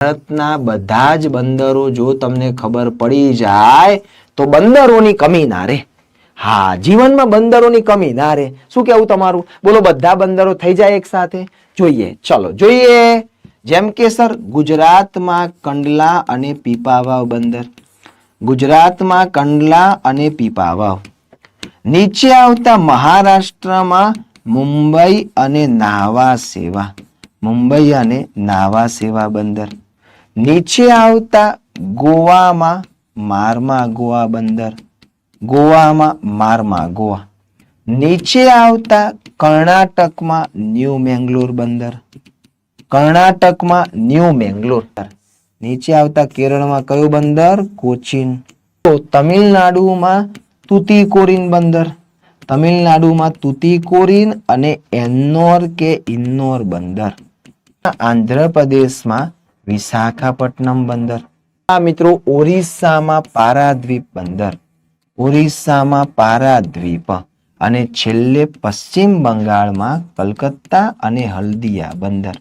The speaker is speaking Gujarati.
ભારતના બધા જ બંદરો જો તમને ખબર પડી જાય તો બંદરોની કમી ના રહે. હા, જીવનમાં બંદરોની કમી ના રહે. શું કહેવું તમારું? બોલો, બધા બંદરો થઈ જાય એક સાથે? જોઈએ, ચલો જોઈએ. જેમ કે સર, ગુજરાતમાં કંડલા અને પીપાવાવ બંદર. ગુજરાતમાં કંડલા અને પીપાવાવ. નીચે આવતા મહારાષ્ટ્રમાં મુંબઈ અને નાવા સેવા. મુંબઈ અને નાવા સેવા બંદર. નીચે આવતા ગોવામાં મારમા ગોવા બંદર. ગોવામાં મારમા ગોવા. નીચે આવતા કર્ણાટકમાં ન્યૂ મેંગલોર બંદર. કર્ણાટકમાં ન્યૂ મેંગલોર. નીચે આવતા કેરળમાં કયું બંદર? કોચીન. તો તમિલનાડુમાં તુતીકોરીન બંદર. તમિલનાડુમાં તુતીકોરીન અને એન્નોર કે ઇન્નોર બંદર. આંધ્રપ્રદેશમાં વિશાખાપટ્ટનમ બંદર. આ મિત્રો ઓરિસ્સામાં પારાદ્વીપ બંદર. ઓરિસ્સામાં પારાદ્વીપ. અને છેલ્લે પશ્ચિમ બંગાળમાં કલકત્તા અને હલ્દિયા બંદર.